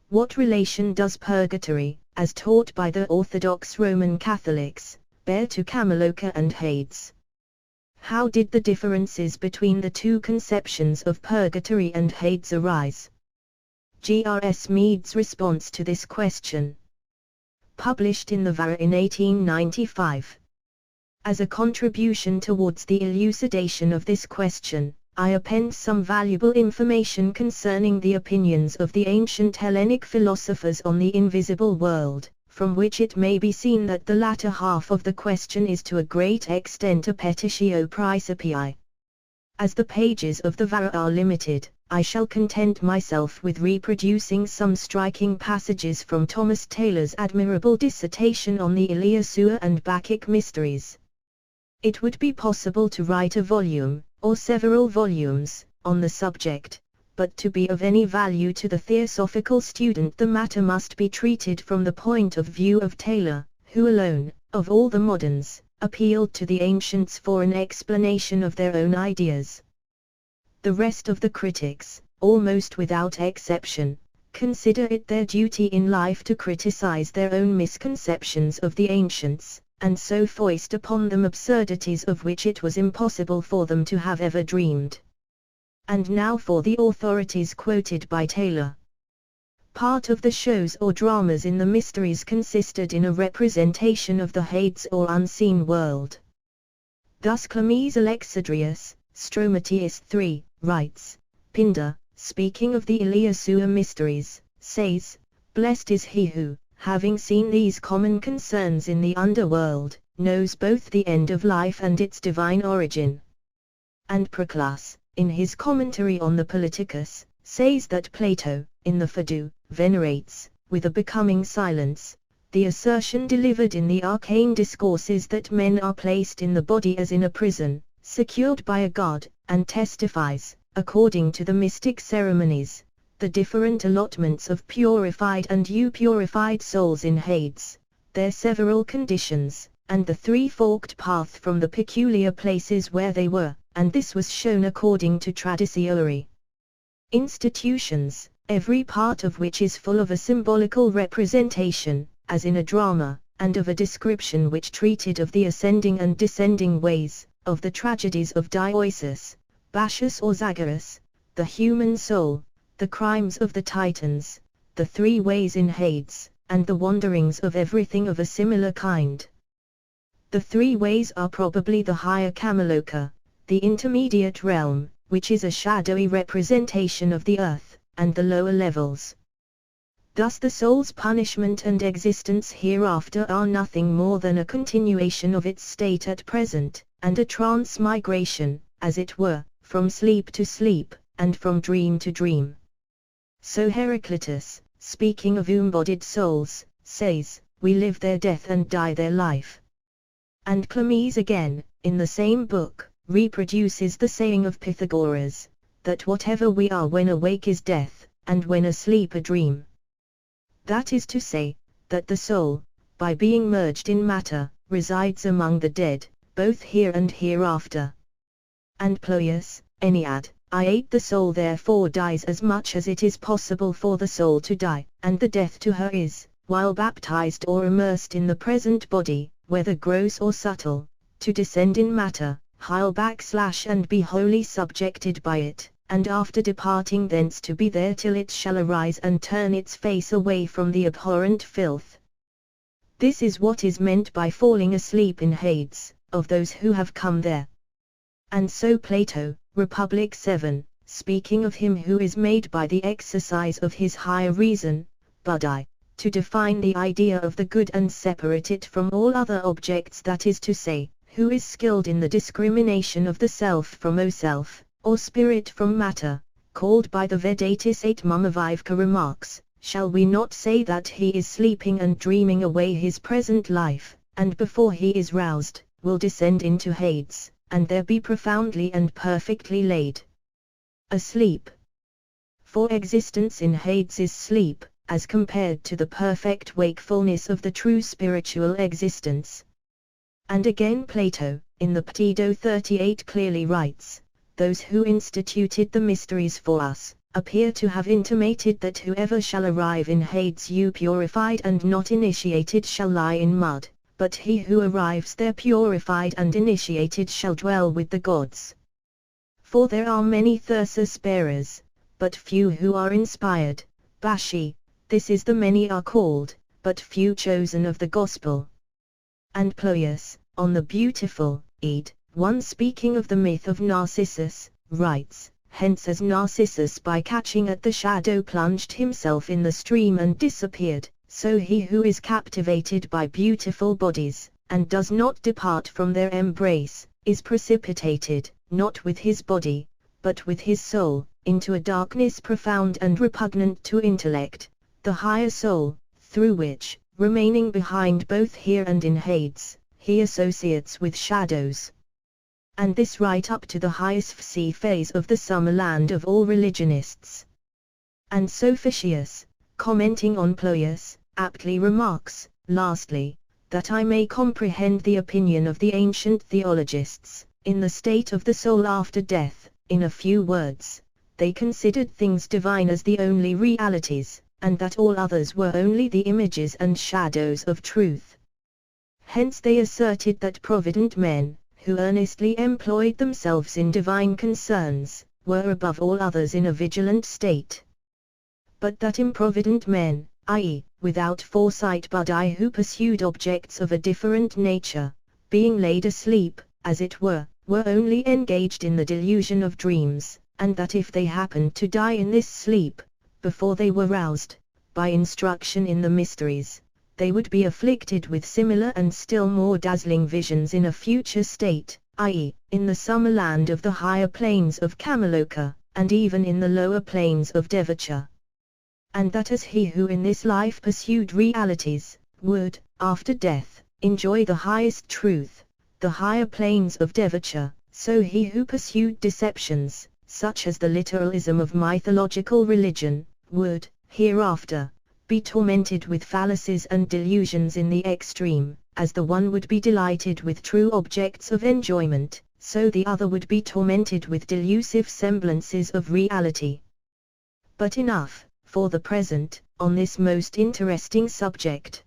What relation does purgatory, as taught by the Orthodox Roman Catholics, bear to Kamaloka and Hades? How did the differences between the two conceptions of purgatory and Hades arise? R S Mead's response to this question, published in the Vahan in 1895. As a contribution towards the elucidation of this question, I append some valuable information concerning the opinions of the ancient Hellenic philosophers on the invisible world, from which it may be seen that the latter half of the question is to a great extent a petitio praecipii. As the pages of the Vahan are limited, I shall content myself with reproducing some striking passages from Thomas Taylor's admirable dissertation on the Iliasua and Bacchic mysteries. It would be possible to write a volume, or several volumes, on the subject, but to be of any value to the theosophical student the matter must be treated from the point of view of Taylor, who alone, of all the moderns, appealed to the ancients for an explanation of their own ideas. The rest of the critics, almost without exception, consider it their duty in life to criticize their own misconceptions of the ancients, and so foist upon them absurdities of which it was impossible for them to have ever dreamed. And now for the authorities quoted by Taylor. Part of the shows or dramas in the mysteries consisted in a representation of the Hades or unseen world. Thus Clemens Alexandrius, Stromatius 3, writes, Pindar, speaking of the Iliasua mysteries, says, "Blessed is he who, having seen these common concerns in the underworld, knows both the end of life and its divine origin." And Proclus, in his commentary on the Politicus, says that Plato, in the Phaedo, venerates, with a becoming silence, the assertion delivered in the arcane discourses that men are placed in the body as in a prison, secured by a god, and testifies, according to the mystic ceremonies, the different allotments of purified and unpurified souls in Hades, their several conditions, and the three-forked path from the peculiar places where they were, and this was shown according to traditionary institutions, every part of which is full of a symbolical representation, as in a drama, and of a description which treated of the ascending and descending ways, of the tragedies of Dionysus, Bacchus or Zagreus, the human soul, the crimes of the Titans, the three ways in Hades, and the wanderings of everything of a similar kind. The three ways are probably the higher Kamaloka, the intermediate realm, which is a shadowy representation of the earth, and the lower levels. Thus the soul's punishment and existence hereafter are nothing more than a continuation of its state at present, and a transmigration, as it were, from sleep to sleep, and from dream to dream. So Heraclitus, speaking of embodied souls, says, "We live their death and die their life." And Clemens again, in the same book, reproduces the saying of Pythagoras, that whatever we are when awake is death, and when asleep a dream. That is to say, that the soul, by being merged in matter, resides among the dead, both here and hereafter. And Ploius, Ennead, I8 The soul therefore dies as much as it is possible for the soul to die, and the death to her is, while baptized or immersed in the present body, whether gross or subtle, to descend in matter, and be wholly subjected by it, and after departing thence to be there till it shall arise and turn its face away from the abhorrent filth. This is what is meant by falling asleep in Hades, of those who have come there. And so Plato, Republic 7, speaking of him who is made by the exercise of his higher reason, Buddhi, to define the idea of the good and separate it from all other objects, that is to say, who is skilled in the discrimination of the self from o-self, or spirit from matter, called by the Vedatis 8 Mumavivka remarks, shall we not say that he is sleeping and dreaming away his present life, and before he is roused, will descend into Hades, and there be profoundly and perfectly laid asleep. For existence in Hades is sleep, as compared to the perfect wakefulness of the true spiritual existence. And again Plato, in the Ptido 38 clearly writes, those who instituted the mysteries for us, appear to have intimated that whoever shall arrive in Hades purified and not initiated shall lie in mud, but he who arrives there purified and initiated shall dwell with the gods. For there are many thyrsus bearers, but few who are inspired. Bashi, this is the many are called, but few chosen of the gospel. And Ploius, on the beautiful, Ed, one speaking of the myth of Narcissus, writes, hence as Narcissus by catching at the shadow plunged himself in the stream and disappeared, so he who is captivated by beautiful bodies, and does not depart from their embrace, is precipitated, not with his body, but with his soul, into a darkness profound and repugnant to intellect, the higher soul, through which, remaining behind both here and in Hades, he associates with shadows. And this right up to the highest phase of the summer land of all religionists. And Sophicius, commenting on Ploius, aptly remarks, lastly, that I may comprehend the opinion of the ancient theologists, in the state of the soul after death, in a few words, they considered things divine as the only realities, and that all others were only the images and shadows of truth. Hence they asserted that provident men, who earnestly employed themselves in divine concerns, were above all others in a vigilant state. But that improvident men, i.e., without foresight but who pursued objects of a different nature, being laid asleep, as it were only engaged in the delusion of dreams, and that if they happened to die in this sleep, before they were roused, by instruction in the mysteries, they would be afflicted with similar and still more dazzling visions in a future state, i.e., in the summer land of the higher planes of Kamaloka, and even in the lower planes of Devachan. And that as he who in this life pursued realities, would, after death, enjoy the highest truth, the higher planes of Devachan, so he who pursued deceptions, such as the literalism of mythological religion, would, hereafter, be tormented with fallacies and delusions in the extreme, as the one would be delighted with true objects of enjoyment, so the other would be tormented with delusive semblances of reality. But enough, for the present, on this most interesting subject.